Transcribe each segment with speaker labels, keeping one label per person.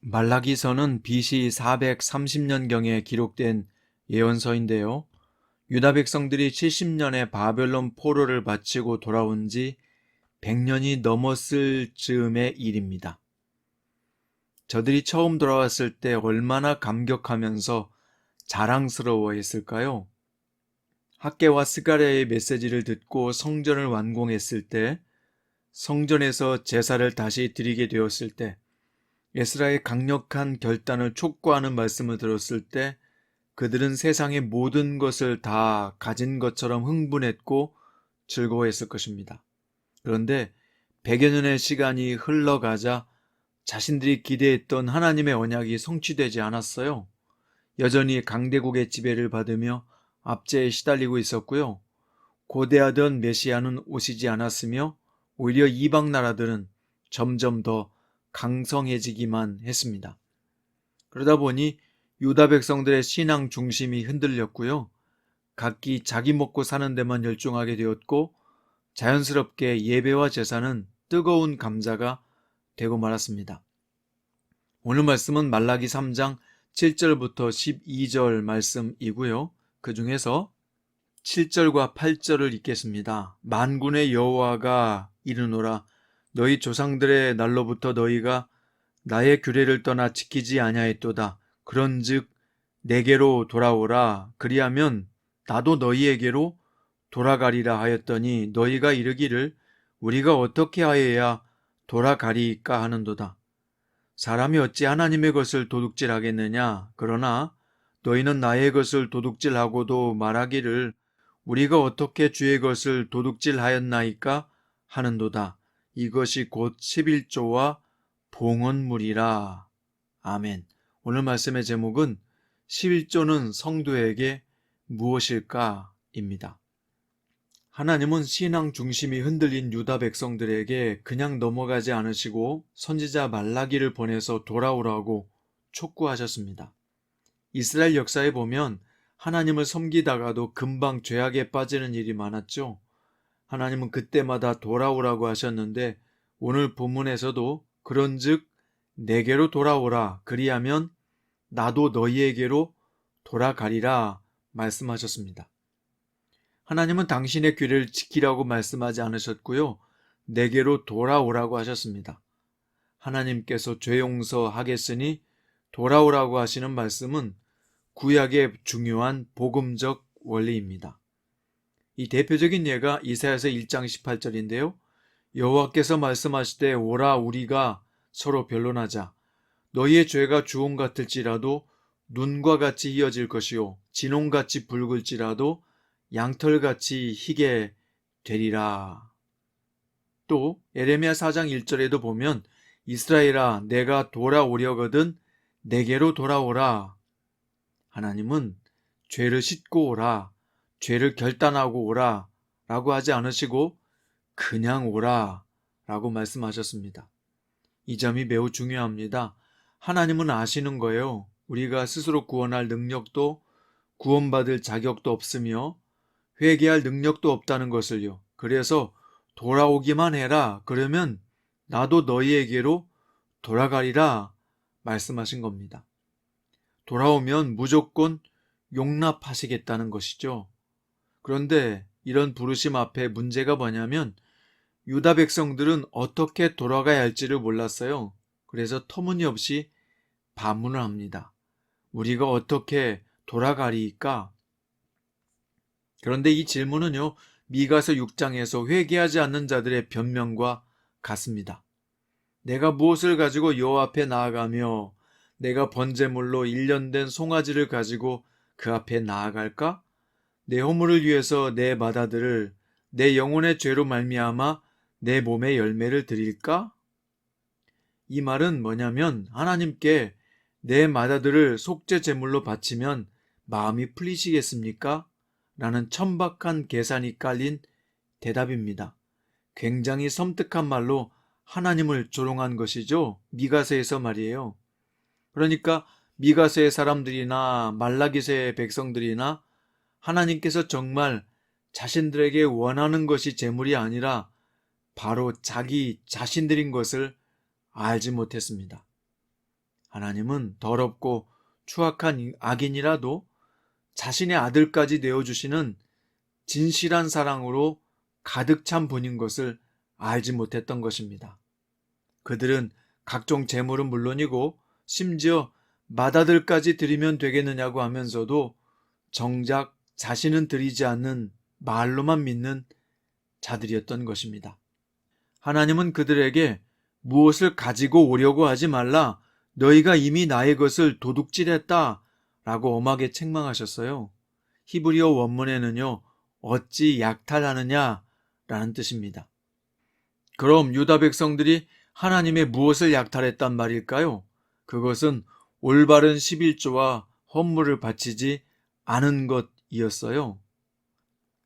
Speaker 1: 말라기서는 BC 430년경에 기록된 예언서인데요. 유다 백성들이 70년의 바벨론 포로를 마치고 돌아온 지 100년이 넘었을 즈음의 일입니다. 저들이 처음 돌아왔을 때 얼마나 감격하면서 자랑스러워했을까요? 학개와 스가랴의 메시지를 듣고 성전을 완공했을 때, 성전에서 제사를 다시 드리게 되었을 때, 에스라의 강력한 결단을 촉구하는 말씀을 들었을 때 그들은 세상의 모든 것을 다 가진 것처럼 흥분했고 즐거워했을 것입니다. 그런데 100여 년의 시간이 흘러가자 자신들이 기대했던 하나님의 언약이 성취되지 않았어요. 여전히 강대국의 지배를 받으며 압제에 시달리고 있었고요. 고대하던 메시아는 오시지 않았으며 오히려 이방 나라들은 점점 더 강성해지기만 했습니다. 그러다 보니 유다 백성들의 신앙 중심이 흔들렸고요. 각기 자기 먹고 사는 데만 열중하게 되었고 자연스럽게 예배와 제사는 뜨거운 감자가 되고 말았습니다. 오늘 말씀은 말라기 3장 7절부터 12절 말씀이고요. 그 중에서 7절과 8절을 읽겠습니다. 만군의 여호와가 이르노라 너희 조상들의 날로부터 너희가 나의 규례를 떠나 지키지 아니하였도다. 그런즉 내게로 돌아오라. 그리하면 나도 너희에게로 돌아가리라 하였더니 너희가 이르기를 우리가 어떻게 하여야 돌아가리까 하는도다. 사람이 어찌 하나님의 것을 도둑질하겠느냐. 그러나 너희는 나의 것을 도둑질하고도 말하기를 우리가 어떻게 주의 것을 도둑질하였나이까 하는도다. 이것이 곧 11조와 봉헌물이라. 아멘. 오늘 말씀의 제목은 11조는 성도에게 무엇일까? 입니다. 하나님은 신앙 중심이 흔들린 유다 백성들에게 그냥 넘어가지 않으시고 선지자 말라기를 보내서 돌아오라고 촉구하셨습니다. 이스라엘 역사에 보면 하나님을 섬기다가도 금방 죄악에 빠지는 일이 많았죠. 하나님은 그때마다 돌아오라고 하셨는데 오늘 본문에서도 그런즉 내게로 돌아오라. 그리하면 나도 너희에게로 돌아가리라 말씀하셨습니다. 하나님은 당신의 규례를 지키라고 말씀하지 않으셨고요. 내게로 돌아오라고 하셨습니다. 하나님께서 죄 용서하겠으니 돌아오라고 하시는 말씀은 구약의 중요한 복음적 원리입니다. 이 대표적인 예가 이사야서 1장 18절인데요. 여호와께서 말씀하시되 오라 우리가 서로 변론하자. 너희의 죄가 주홍 같을지라도 눈과 같이 희어질 것이요 진홍같이 붉을지라도 양털같이 희게 되리라. 또 에레미야 4장 1절에도 보면 이스라엘아 내가 돌아오려거든 내게로 돌아오라. 하나님은 죄를 씻고 오라, 죄를 결단하고 오라 라고 하지 않으시고 그냥 오라 라고 말씀하셨습니다. 이 점이 매우 중요합니다. 하나님은 아시는 거예요. 우리가 스스로 구원할 능력도 구원받을 자격도 없으며 회개할 능력도 없다는 것을요. 그래서 돌아오기만 해라. 그러면 나도 너희에게로 돌아가리라 말씀하신 겁니다. 돌아오면 무조건 용납하시겠다는 것이죠. 그런데 이런 부르심 앞에 문제가 뭐냐면 유다 백성들은 어떻게 돌아가야 할지를 몰랐어요. 그래서 터무니없이 반문을 합니다. 우리가 어떻게 돌아가리까? 그런데 이 질문은요, 미가서 6장에서 회개하지 않는 자들의 변명과 같습니다. 내가 무엇을 가지고 여호와 앞에 나아가며 내가 번제물로 1년 된 송아지를 가지고 그 앞에 나아갈까? 내 허물을 위해서 내 맏아들을 내 영혼의 죄로 말미암아 내 몸의 열매를 드릴까? 이 말은 뭐냐면 하나님께 내 맏아들을 속죄 제물로 바치면 마음이 풀리시겠습니까? 라는 천박한 계산이 깔린 대답입니다. 굉장히 섬뜩한 말로 하나님을 조롱한 것이죠. 미가서에서 말이에요. 그러니까 미가서의 사람들이나 말라기서의 백성들이나 하나님께서 정말 자신들에게 원하는 것이 재물이 아니라 바로 자기 자신들인 것을 알지 못했습니다. 하나님은 더럽고 추악한 악인이라도 자신의 아들까지 내어주시는 진실한 사랑으로 가득 찬 분인 것을 알지 못했던 것입니다. 그들은 각종 재물은 물론이고 심지어 맏아들까지 드리면 되겠느냐고 하면서도 정작 자신은 드리지 않는 말로만 믿는 자들이었던 것입니다. 하나님은 그들에게 무엇을 가지고 오려고 하지 말라, 너희가 이미 나의 것을 도둑질했다 라고 엄하게 책망하셨어요. 히브리어 원문에는요, 어찌 약탈하느냐 라는 뜻입니다. 그럼 유다 백성들이 하나님의 무엇을 약탈했단 말일까요? 그것은 올바른 11조와 헌물을 바치지 않은 것이었어요.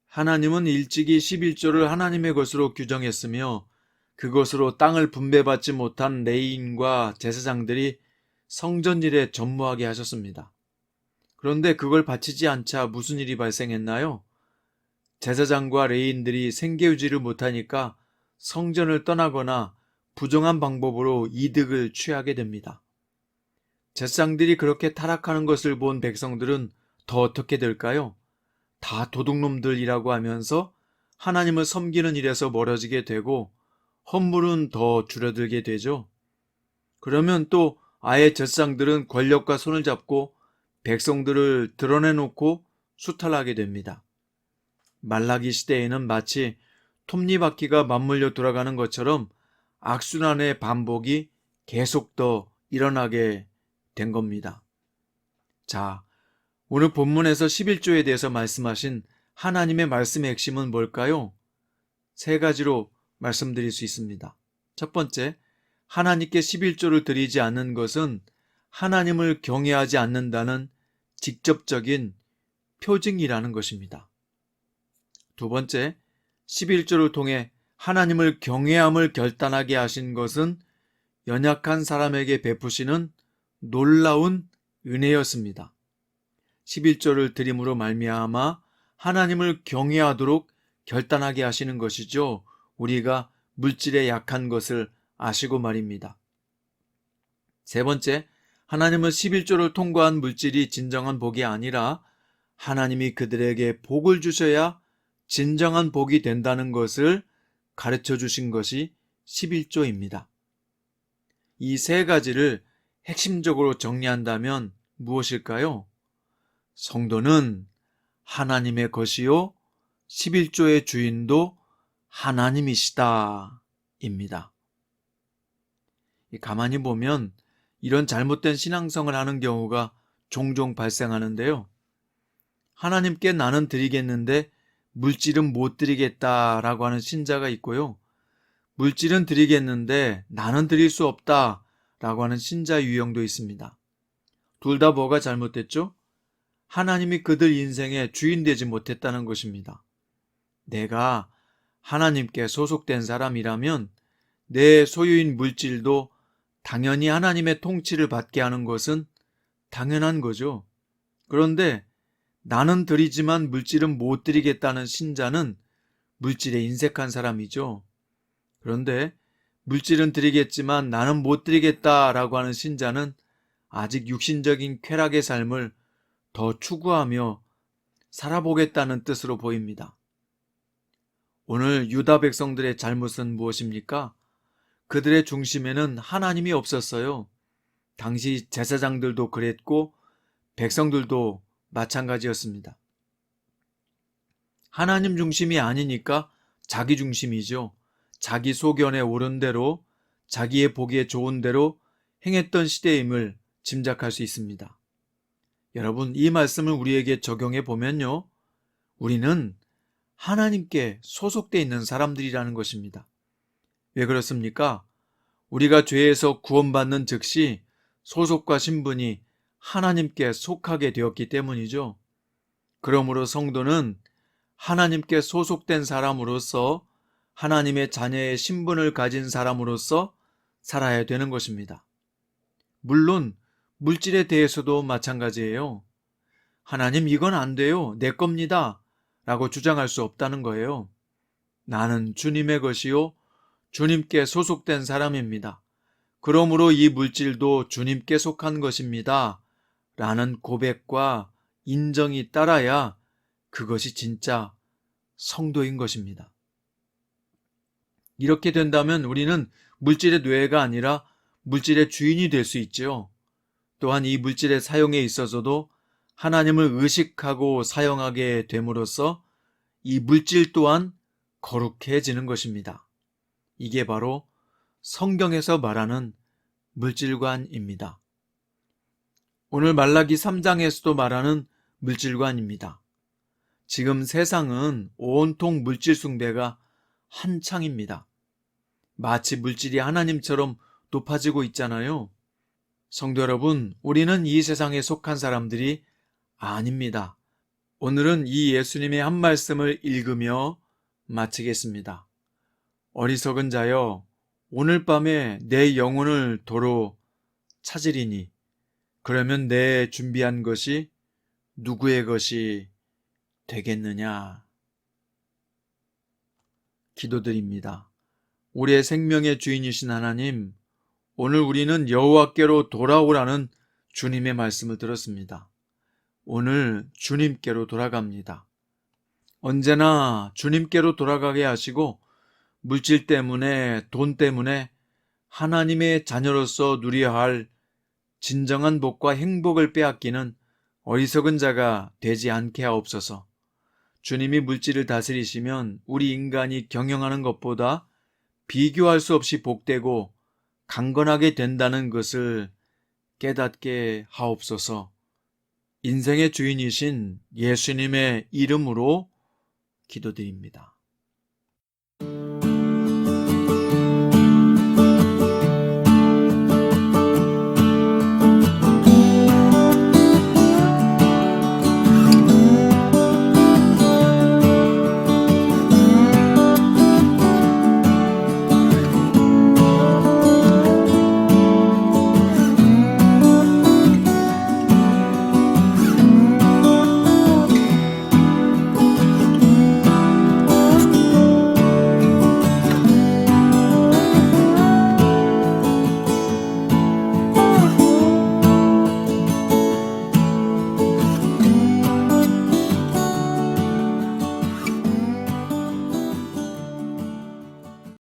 Speaker 1: 하나님은 일찍이 11조를 하나님의 것으로 규정했으며 그것으로 땅을 분배받지 못한 레위인과 제사장들이 성전 일에 전무하게 하셨습니다. 그런데 그걸 바치지 않자 무슨 일이 발생했나요? 제사장과 레위인들이 생계유지를 못하니까 성전을 떠나거나 부정한 방법으로 이득을 취하게 됩니다. 제사장들이 그렇게 타락하는 것을 본 백성들은 더 어떻게 될까요? 다 도둑놈들이라고 하면서 하나님을 섬기는 일에서 멀어지게 되고 헌물은 더 줄어들게 되죠. 그러면 또 아예 제사장들은 권력과 손을 잡고 백성들을 드러내놓고 수탈하게 됩니다. 말라기 시대에는 마치 톱니바퀴가 맞물려 돌아가는 것처럼 악순환의 반복이 계속 더 일어나게 된 겁니다. 자, 오늘 본문에서 11조에 대해서 말씀하신 하나님의 말씀의 핵심은 뭘까요? 세 가지로 말씀드릴 수 있습니다. 첫 번째, 하나님께 11조를 드리지 않는 것은 하나님을 경외하지 않는다는 직접적인 표징이라는 것입니다. 두 번째, 11조를 통해 하나님을 경외함을 결단하게 하신 것은 연약한 사람에게 베푸시는 놀라운 은혜였습니다. 11조를 드림으로 말미암아 하나님을 경외하도록 결단하게 하시는 것이죠. 우리가 물질에 약한 것을 아시고 말입니다. 세 번째, 하나님은 11조를 통과한 물질이 진정한 복이 아니라 하나님이 그들에게 복을 주셔야 진정한 복이 된다는 것을 가르쳐 주신 것이 11조입니다. 이 세 가지를 핵심적으로 정리한다면 무엇일까요? 성도는 하나님의 것이요 11조의 주인도 하나님이시다 입니다. 가만히 보면 이런 잘못된 신앙성을 하는 경우가 종종 발생하는데요. 하나님께 나는 드리겠는데 물질은 못 드리겠다라고 하는 신자가 있고요. 물질은 드리겠는데 나는 드릴 수 없다라고 하는 신자 유형도 있습니다. 둘 다 뭐가 잘못됐죠? 하나님이 그들 인생의 주인 되지 못했다는 것입니다. 내가 하나님께 소속된 사람이라면 내 소유인 물질도 당연히 하나님의 통치를 받게 하는 것은 당연한 거죠. 그런데 나는 드리지만 물질은 못 드리겠다는 신자는 물질에 인색한 사람이죠. 그런데 물질은 드리겠지만 나는 못 드리겠다라고 하는 신자는 아직 육신적인 쾌락의 삶을 더 추구하며 살아보겠다는 뜻으로 보입니다. 오늘 유다 백성들의 잘못은 무엇입니까? 그들의 중심에는 하나님이 없었어요. 당시 제사장들도 그랬고 백성들도 마찬가지였습니다. 하나님 중심이 아니니까 자기 중심이죠. 자기 소견에 옳은 대로 자기의 보기에 좋은 대로 행했던 시대임을 짐작할 수 있습니다. 여러분, 이 말씀을 우리에게 적용해 보면요, 우리는 하나님께 소속되어 있는 사람들이라는 것입니다. 왜 그렇습니까? 우리가 죄에서 구원받는 즉시 소속과 신분이 하나님께 속하게 되었기 때문이죠. 그러므로 성도는 하나님께 소속된 사람으로서 하나님의 자녀의 신분을 가진 사람으로서 살아야 되는 것입니다. 물론 물질에 대해서도 마찬가지예요. 하나님, 이건 안 돼요. 내 겁니다. 라고 주장할 수 없다는 거예요. 나는 주님의 것이요 주님께 소속된 사람입니다. 그러므로 이 물질도 주님께 속한 것입니다. 라는 고백과 인정이 따라야 그것이 진짜 성도인 것입니다. 이렇게 된다면 우리는 물질의 노예가 아니라 물질의 주인이 될 수 있지요. 또한 이 물질의 사용에 있어서도 하나님을 의식하고 사용하게 됨으로써 이 물질 또한 거룩해지는 것입니다. 이게 바로 성경에서 말하는 물질관입니다. 오늘 말라기 3장에서도 말하는 물질관입니다. 지금 세상은 온통 물질 숭배가 한창입니다. 마치 물질이 하나님처럼 높아지고 있잖아요. 성도 여러분, 우리는 이 세상에 속한 사람들이 아닙니다. 오늘은 이 예수님의 한 말씀을 읽으며 마치겠습니다. 어리석은 자여, 오늘 밤에 내 영혼을 도로 찾으리니 그러면 내 준비한 것이 누구의 것이 되겠느냐? 기도드립니다. 우리의 생명의 주인이신 하나님, 오늘 우리는 여호와께로 돌아오라는 주님의 말씀을 들었습니다. 오늘 주님께로 돌아갑니다. 언제나 주님께로 돌아가게 하시고 물질 때문에, 돈 때문에 하나님의 자녀로서 누려야 할 진정한 복과 행복을 빼앗기는 어리석은 자가 되지 않게 하옵소서. 주님이 물질을 다스리시면 우리 인간이 경영하는 것보다 비교할 수 없이 복되고 강건하게 된다는 것을 깨닫게 하옵소서. 인생의 주인이신 예수님의 이름으로 기도드립니다.